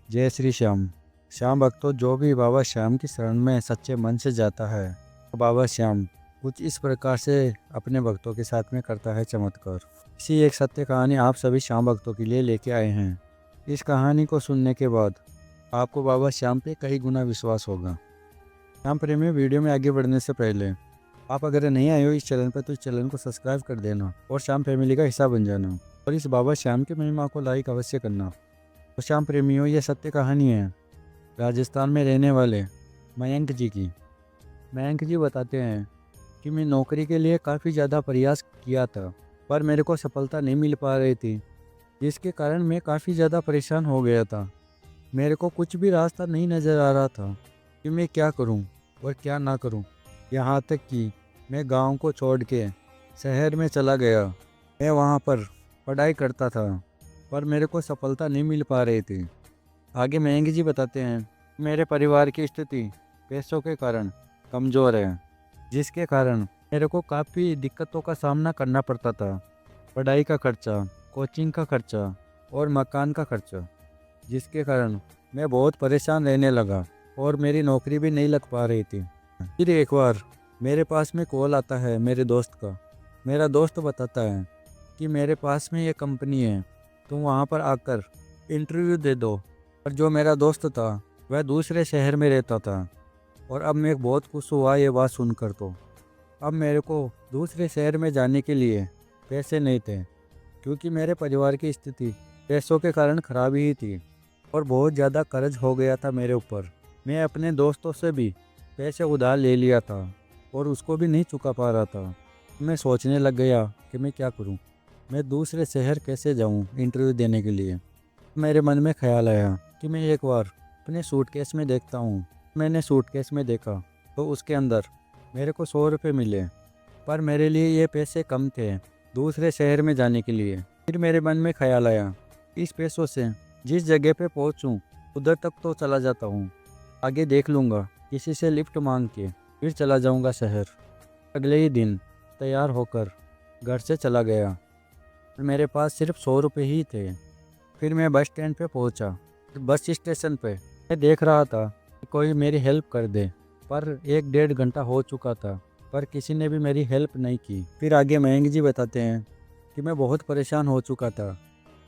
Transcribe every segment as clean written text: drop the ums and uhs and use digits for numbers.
जय श्री श्याम। श्याम भक्तों, जो भी बाबा श्याम की शरण में सच्चे मन से जाता है, तो बाबा श्याम कुछ इस प्रकार से अपने भक्तों के साथ में करता है चमत्कार। इसी एक सत्य कहानी आप सभी श्याम भक्तों के लिए लेके आए हैं। इस कहानी को सुनने के बाद आपको बाबा श्याम पे कई गुना विश्वास होगा। श्याम प्रेमी, वीडियो में आगे बढ़ने से पहले आप अगर नहीं आए हो इस चैनल पर तो इस चैनल को सब्सक्राइब कर देना और श्याम फैमिली का हिस्सा बन जाना और इस बाबा श्याम की महिमा को लाइक अवश्य करना। तो श्याम प्रेमियों, ये सत्य कहानी है राजस्थान में रहने वाले मयंक जी की। मयंक जी बताते हैं कि मैं नौकरी के लिए काफ़ी ज़्यादा प्रयास किया था, पर मेरे को सफलता नहीं मिल पा रही थी, जिसके कारण मैं काफ़ी ज़्यादा परेशान हो गया था। मेरे को कुछ भी रास्ता नहीं नज़र आ रहा था कि मैं क्या करूं और क्या ना करूं। यहाँ तक कि मैं गांव को छोड़ के शहर में चला गया। मैं वहाँ पर पढ़ाई करता था, पर मेरे को सफलता नहीं मिल पा रही थी। आगे मयंक जी बताते हैं, मेरे परिवार की स्थिति पैसों के कारण कमज़ोर है, जिसके कारण मेरे को काफ़ी दिक्कतों का सामना करना पड़ता था। पढ़ाई का खर्चा, कोचिंग का खर्चा और मकान का खर्चा, जिसके कारण मैं बहुत परेशान रहने लगा और मेरी नौकरी भी नहीं लग पा रही थी। फिर एक बार मेरे पास में कॉल आता है मेरे दोस्त का। मेरा दोस्त बताता है कि मेरे पास में ये कंपनी है, तुम वहाँ पर आकर इंटरव्यू दे दो। और जो मेरा दोस्त था वह दूसरे शहर में रहता था और अब मैं बहुत खुश हुआ ये बात सुनकर। तो अब मेरे को दूसरे शहर में जाने के लिए पैसे नहीं थे, क्योंकि मेरे परिवार की स्थिति पैसों के कारण ख़राब ही थी और बहुत ज़्यादा कर्ज हो गया था मेरे ऊपर। मैं अपने दोस्तों से भी पैसे उधार ले लिया था और उसको भी नहीं चुका पा रहा था। मैं सोचने लग गया कि मैं क्या करूं, मैं दूसरे शहर कैसे जाऊं इंटरव्यू देने के लिए। मेरे मन में ख्याल आया कि मैं एक बार अपने सूटकेस में देखता हूँ। मैंने सूटकेस में देखा तो उसके अंदर मेरे को 100 रुपये मिले, पर मेरे लिए ये पैसे कम थे दूसरे शहर में जाने के लिए। फिर मेरे मन में ख्याल आया, इस पैसों से जिस जगह पे पहुँचूँ उधर तक तो चला जाता हूँ, आगे देख लूँगा किसी से लिफ्ट मांग के फिर चला जाऊँगा शहर। अगले ही दिन तैयार होकर घर से चला गया। मेरे पास सिर्फ 100 रुपये ही थे। फिर मैं बस स्टैंड पे पहुंचा। बस स्टेशन पे मैं देख रहा था कि कोई मेरी हेल्प कर दे, पर 1 डेढ़ घंटा हो चुका था, पर किसी ने भी मेरी हेल्प नहीं की। फिर आगे मयंक जी बताते हैं कि मैं बहुत परेशान हो चुका था।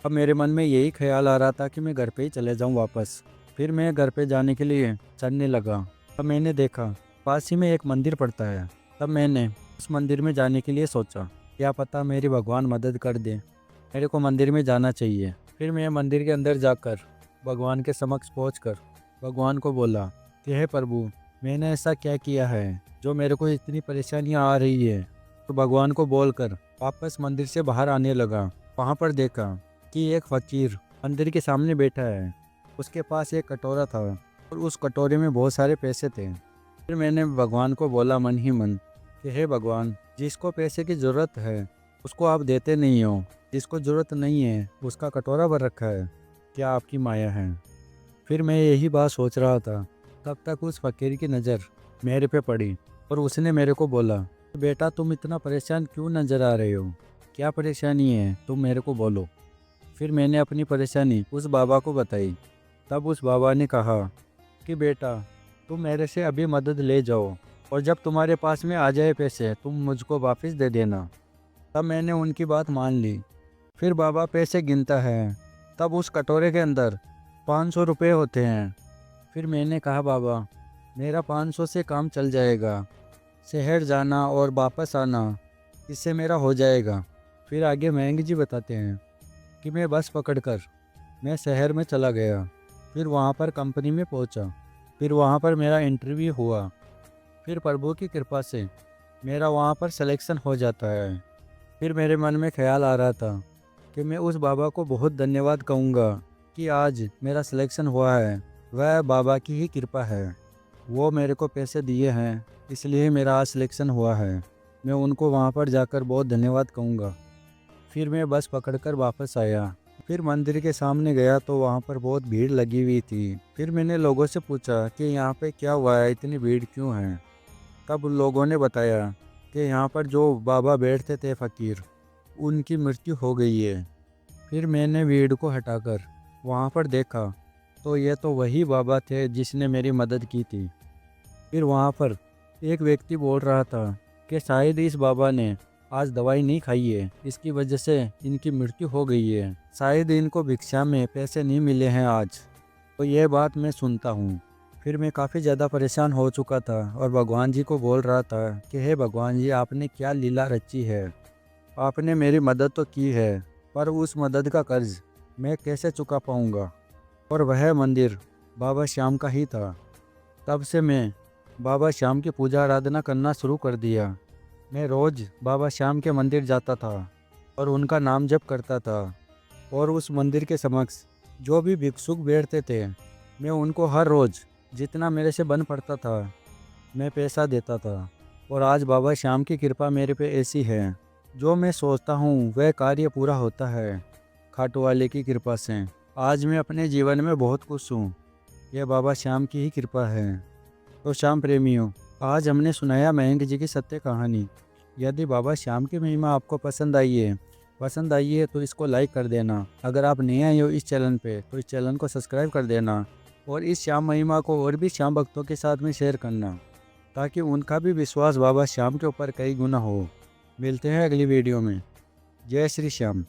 अब मेरे मन में यही ख्याल आ रहा था कि मैं घर पे ही चले जाऊं वापस। फिर मैं घर पे जाने के लिए चलने लगा। तब मैंने देखा पास ही में एक मंदिर पड़ता है। तब मैंने उस मंदिर में जाने के लिए सोचा, क्या पता मेरी भगवान मदद कर दे, मेरे को मंदिर में जाना चाहिए। फिर मैं मंदिर के अंदर जाकर भगवान के समक्ष पहुंचकर भगवान को बोला कि हे प्रभु, मैंने ऐसा क्या किया है जो मेरे को इतनी परेशानियां आ रही है। तो भगवान को बोलकर वापस मंदिर से बाहर आने लगा। वहां पर देखा कि एक फकीर मंदिर के सामने बैठा है। उसके पास एक कटोरा था और उस कटोरे में बहुत सारे पैसे थे। फिर मैंने भगवान को बोला मन ही मन कि हे भगवान, जिसको पैसे की ज़रूरत है उसको आप देते नहीं हो, जिसको ज़रूरत नहीं है उसका कटोरा भर रखा है, क्या आपकी माया है। फिर मैं यही बात सोच रहा था, तब तक उस फकीर की नज़र मेरे पे पड़ी और उसने मेरे को बोला, बेटा तुम इतना परेशान क्यों नज़र आ रहे हो, क्या परेशानी है तुम मेरे को बोलो। फिर मैंने अपनी परेशानी उस बाबा को बताई। तब उस बाबा ने कहा कि बेटा, तुम मेरे से अभी मदद ले जाओ और जब तुम्हारे पास में आ जाए पैसे तुम मुझको वापस दे देना। तब मैंने उनकी बात मान ली। फिर बाबा पैसे गिनता है। तब उस कटोरे के अंदर 500 रुपये होते हैं। फिर मैंने कहा, बाबा मेरा 500 से काम चल जाएगा, शहर जाना और वापस आना इससे मेरा हो जाएगा। फिर आगे मयंक जी बताते हैं कि मैं बस पकड़कर मैं शहर में चला गया। फिर वहाँ पर कंपनी में पहुँचा। फिर वहाँ पर मेरा इंटरव्यू हुआ। फिर प्रभु की कृपा से मेरा वहाँ पर सिलेक्शन हो जाता है। फिर मेरे मन में ख्याल आ रहा था कि मैं उस बाबा को बहुत धन्यवाद कहूँगा कि आज मेरा सिलेक्शन हुआ है, वह बाबा की ही कृपा है। वो मेरे को पैसे दिए हैं, इसलिए मेरा आज सिलेक्शन हुआ है। मैं उनको वहाँ पर जाकर बहुत धन्यवाद कहूँगा। फिर मैं बस पकड़कर वापस आया। फिर मंदिर के सामने गया तो वहाँ पर बहुत भीड़ लगी हुई थी। फिर मैंने लोगों से पूछा कि यहाँ पे क्या हुआ है, इतनी भीड़ क्यों है। तब उन लोगों ने बताया कि यहाँ पर जो बाबा बैठते थे फ़कीर, उनकी मृत्यु हो गई है। फिर मैंने भीड़ को हटाकर वहाँ पर देखा तो ये तो वही बाबा थे जिसने मेरी मदद की थी। फिर वहाँ पर एक व्यक्ति बोल रहा था कि शायद इस बाबा ने आज दवाई नहीं खाई है, इसकी वजह से इनकी मृत्यु हो गई है। शायद इनको भिक्षा में पैसे नहीं मिले हैं आज। तो यह बात मैं सुनता हूँ। फिर मैं काफ़ी ज़्यादा परेशान हो चुका था और भगवान जी को बोल रहा था कि हे भगवान जी, आपने क्या लीला रची है। आपने मेरी मदद तो की है, पर उस मदद का कर्ज मैं कैसे चुका पाऊँगा। और वह मंदिर बाबा श्याम का ही था। तब से मैं बाबा श्याम की पूजा आराधना करना शुरू कर दिया। मैं रोज़ बाबा श्याम के मंदिर जाता था और उनका नाम जप करता था। और उस मंदिर के समक्ष जो भी भिक्षुक बैठते थे, मैं उनको हर रोज़ जितना मेरे से बन पड़ता था मैं पैसा देता था। और आज बाबा श्याम की कृपा मेरे पे ऐसी है, जो मैं सोचता हूँ वह कार्य पूरा होता है खाटू वाले की कृपा से। आज मैं अपने जीवन में बहुत खुश हूँ। यह बाबा श्याम की ही कृपा है। तो श्याम प्रेमियों, आज हमने सुनाया मयंक जी की सत्य कहानी। यदि बाबा श्याम की महिमा आपको पसंद आई है तो इसको लाइक कर देना। अगर आप नए आए हो इस चैनल पे तो इस चैनल को सब्सक्राइब कर देना और इस श्याम महिमा को और भी श्याम भक्तों के साथ में शेयर करना, ताकि उनका भी विश्वास बाबा श्याम के ऊपर कई गुना हो। मिलते हैं अगली वीडियो में। जय श्री श्याम।